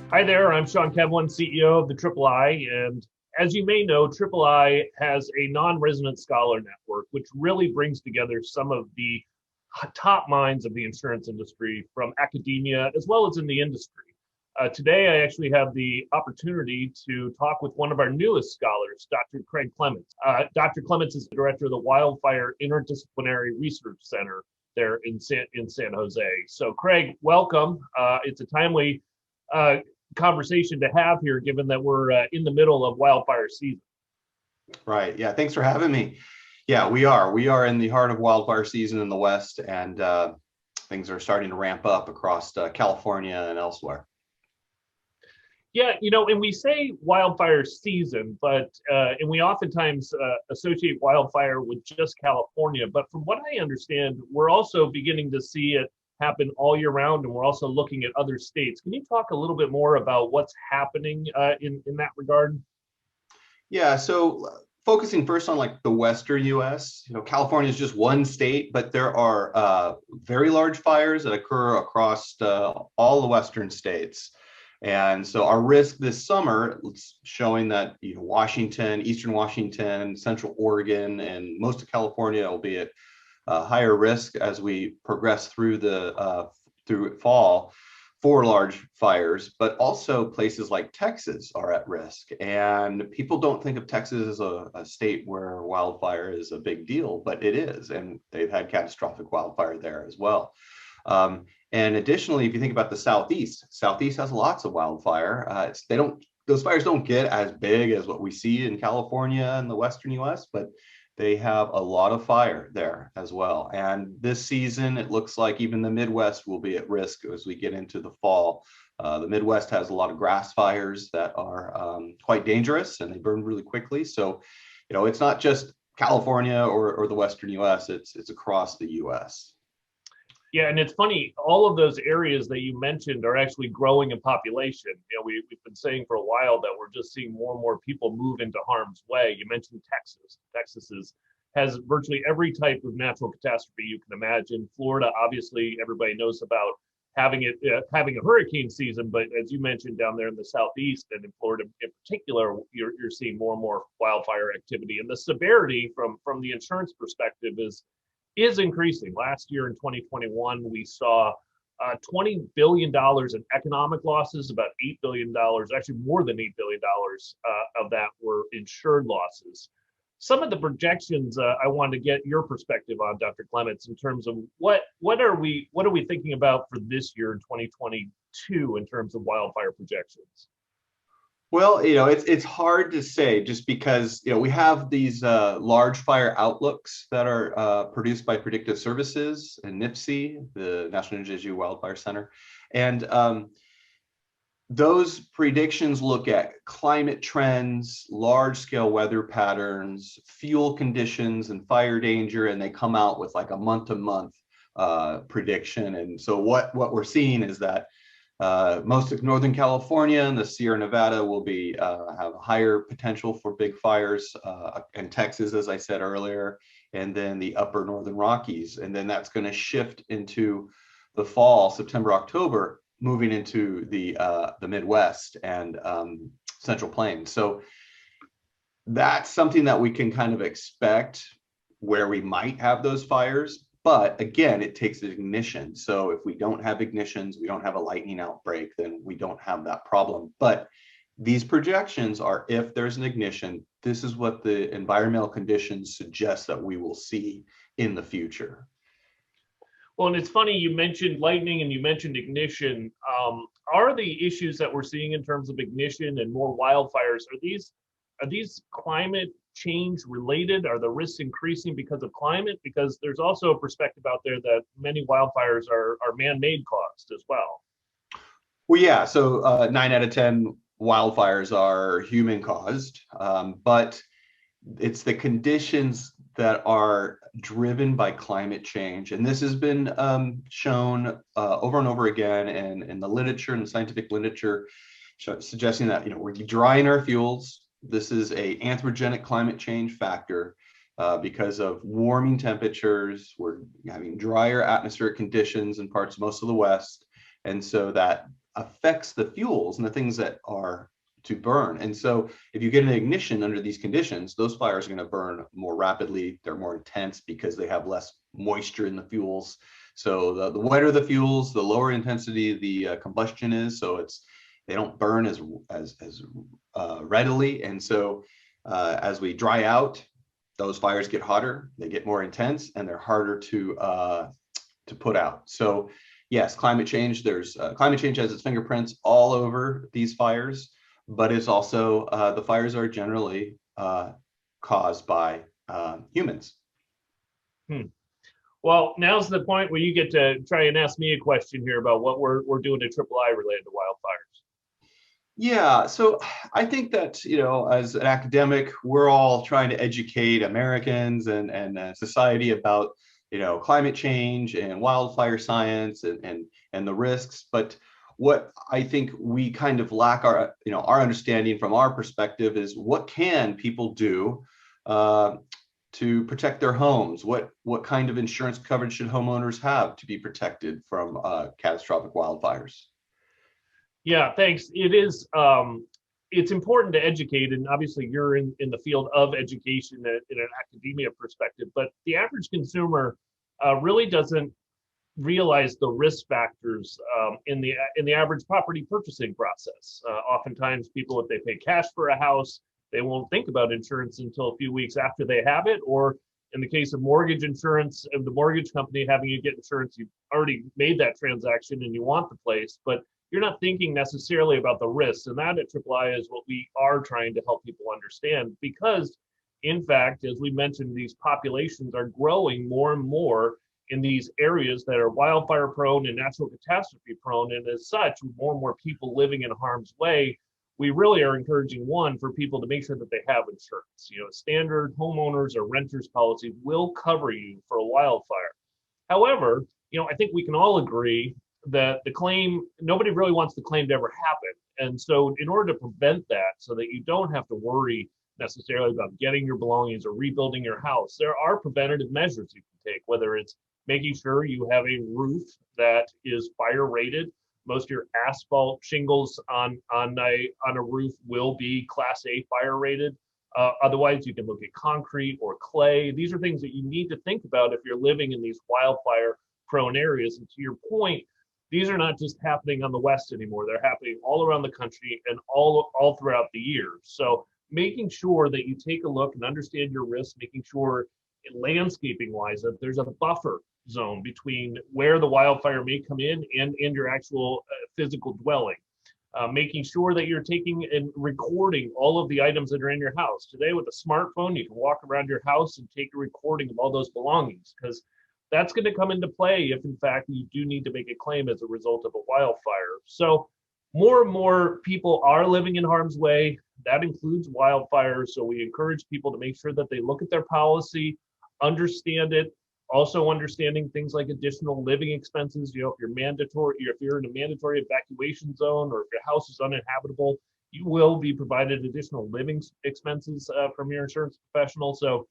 Hi there, I'm Sean Kevelighan, CEO of the III, and as you may know, III has a non-resident scholar network, which really brings together some of the top minds of the insurance industry from academia as well as in the industry. Today, I actually have the opportunity to talk with one of our newest scholars, Dr. Craig Clements. Dr. Clements is the director of the Wildfire Interdisciplinary Research Center there in San Jose. So, Craig, welcome. It's a timely conversation to have here, given that we're in the middle of wildfire season. Right. Yeah. Thanks for having me. Yeah, we are. We are in the heart of wildfire season in the West, and things are starting to ramp up across California and elsewhere. Yeah, and we say wildfire season, but and we oftentimes associate wildfire with just California. But from what I understand, we're also beginning to see it happen all year round, and we're also looking at other states. Can you talk a little bit more about what's happening in that regard? Yeah. So focusing first on like the Western U.S., California is just one state, but there are very large fires that occur across all the Western states. And so our risk this summer is showing that Washington, Eastern Washington, Central Oregon, and most of California will be at higher risk as we progress through through fall for large fires. But also places like Texas are at risk. And people don't think of Texas as a state where wildfire is a big deal, but it is, and they've had catastrophic wildfire there as well. And additionally, if you think about the Southeast has lots of wildfire. Those fires don't get as big as what we see in California and the Western U.S., but they have a lot of fire there as well. And this season, it looks like even the Midwest will be at risk as we get into the fall. The Midwest has a lot of grass fires that are quite dangerous, and they burn really quickly. So, it's not just California or the Western U.S., it's across the U.S. Yeah, and it's funny, all of those areas that you mentioned are actually growing in population. We've been saying for a while that we're just seeing more and more people move into harm's way. You mentioned Texas. Has virtually every type of natural catastrophe you can imagine. Florida, obviously, everybody knows about having a hurricane season, but as you mentioned, down there in the Southeast and in Florida in particular, you're seeing more and more wildfire activity. And the severity from the insurance perspective is increasing. Last year in 2021, we saw $20 billion in economic losses, about $8 billion, actually more than $8 billion of that were insured losses. Some of the projections I wanted to get your perspective on, Dr. Clements, in terms of what are we thinking about for this year in 2022 in terms of wildfire projections? Well, it's hard to say just because, we have these large fire outlooks that are produced by Predictive Services and NIPSI, the National Energy Wildfire Center. And those predictions look at climate trends, large scale weather patterns, fuel conditions, and fire danger, and they come out with like a month-to-month prediction. And so what we're seeing is that most of Northern California and the Sierra Nevada will have higher potential for big fires, and Texas, as I said earlier, and then the upper Northern Rockies. And then that's going to shift into the fall, September, October, moving into the Midwest and Central Plains. So that's something that we can kind of expect where we might have those fires. But again, it takes ignition. So if we don't have ignitions, we don't have a lightning outbreak, then we don't have that problem. But these projections are, if there's an ignition, this is what the environmental conditions suggest that we will see in the future. Well, and it's funny, you mentioned lightning and you mentioned ignition. Are the issues that we're seeing in terms of ignition and more wildfires, are these climate change related? Are the risks increasing because of climate? Because there's also a perspective out there that many wildfires are man-made caused as well. Well, yeah, so 9 out of 10 wildfires are human caused, but it's the conditions that are driven by climate change. And this has been shown over and over again in the literature and the scientific literature, suggesting that, we're drying our fuels. This is a anthropogenic climate change factor because of warming temperatures. We're having drier atmospheric conditions in most of the West. And so that affects the fuels and the things that are to burn. And so if you get an ignition under these conditions, those fires are going to burn more rapidly. They're more intense because they have less moisture in the fuels. So the wetter the fuels, the lower intensity the combustion is. So they don't burn as readily. And so as we dry out, those fires get hotter, they get more intense, and they're harder to put out. So yes, climate change. There's climate change has its fingerprints all over these fires, but it's also the fires are generally caused by humans. Well, now's the point where you get to try and ask me a question here about what we're doing at III related to wildfires. Yeah, so I think that, as an academic, we're all trying to educate Americans and society about, climate change and wildfire science and the risks. But what I think we kind of lack our understanding from our perspective is what can people do to protect their homes? What kind of insurance coverage should homeowners have to be protected from catastrophic wildfires? Yeah, thanks. It is. It's important to educate, and obviously you're in the field of education in an academia perspective. But the average consumer really doesn't realize the risk factors in the average property purchasing process. Oftentimes, people, if they pay cash for a house, they won't think about insurance until a few weeks after they have it. Or in the case of mortgage insurance, of the mortgage company having you get insurance, you've already made that transaction and you want the place, but you're not thinking necessarily about the risks. And that at III is what we are trying to help people understand, because in fact, as we mentioned, these populations are growing more and more in these areas that are wildfire prone and natural catastrophe prone. And as such, more and more people living in harm's way, we really are encouraging, one, for people to make sure that they have insurance. Standard homeowners or renters policy will cover you for a wildfire. However, I think we can all agree that the claim, nobody really wants the claim to ever happen. And so in order to prevent that, so that you don't have to worry necessarily about getting your belongings or rebuilding your house, there are preventative measures you can take, whether it's making sure you have a roof that is fire rated. Most of your asphalt shingles on a roof will be Class A fire rated. Otherwise, you can look at concrete or clay. These are things that you need to think about if you're living in these wildfire prone areas. And to your point, these are not just happening on the West anymore. They're happening all around the country and all throughout the year. So making sure that you take a look and understand your risks, making sure landscaping wise that there's a buffer zone between where the wildfire may come in and your actual physical dwelling. Making sure that you're taking and recording all of the items that are in your house. Today with a smartphone, you can walk around your house and take a recording of all those belongings, because that's going to come into play if in fact you do need to make a claim as a result of a wildfire. So more and more people are living in harm's way. That includes wildfires. So we encourage people to make sure that they look at their policy, understand it. Also understanding things like additional living expenses. If you're in a mandatory evacuation zone, or if your house is uninhabitable, you will be provided additional living expenses from your insurance professional. So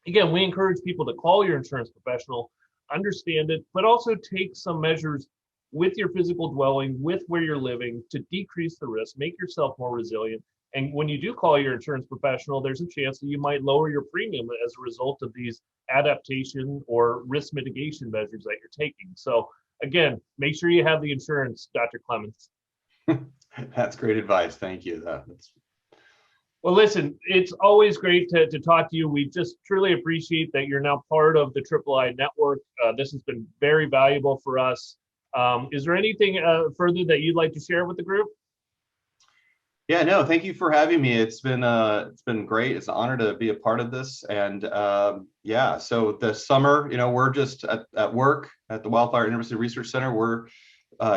again, we encourage people to call your insurance professional, understand it, but also take some measures with your physical dwelling, with where you're living, to decrease the risk, make yourself more resilient. And when you do call your insurance professional, there's a chance that you might lower your premium as a result of these adaptation or risk mitigation measures that you're taking. So again, make sure you have the insurance, Dr. Clements. That's great advice. Thank you. Well, listen, it's always great to talk to you. We just truly appreciate that you're now part of the III network. This has been very valuable for us. Is there anything further that you'd like to share with the group? Yeah, no, thank you for having me. It's been great. It's an honor to be a part of this. And yeah, so the summer, we're just at work at the Wildfire University Research Center. We're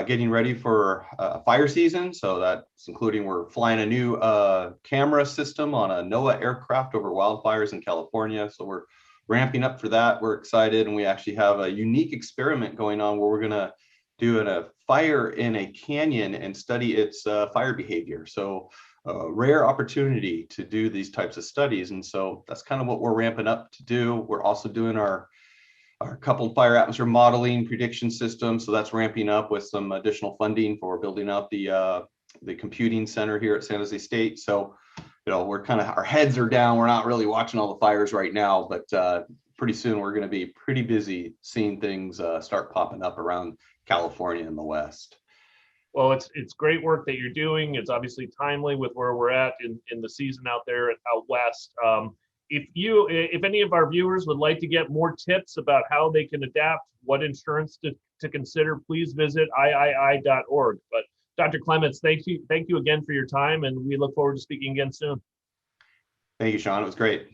getting ready for fire season. So that's including, we're flying a new camera system on a NOAA aircraft over wildfires in California. So we're ramping up for that. We're excited. And we actually have a unique experiment going on where we're going to do a fire in a canyon and study its fire behavior. So a rare opportunity to do these types of studies. And so that's kind of what we're ramping up to do. We're also doing our our coupled fire atmosphere modeling prediction system. So that's ramping up with some additional funding for building out the computing center here at San Jose State. So, we're kind of, our heads are down. We're not really watching all the fires right now, but pretty soon we're going to be pretty busy seeing things start popping up around California and the West. Well, it's great work that you're doing. It's obviously timely with where we're at in the season out there out west. If any of our viewers would like to get more tips about how they can adapt, what insurance to consider, please visit iii.org. But Dr. Clements, thank you again for your time, and we look forward to speaking again soon. Thank you, Sean. It was great.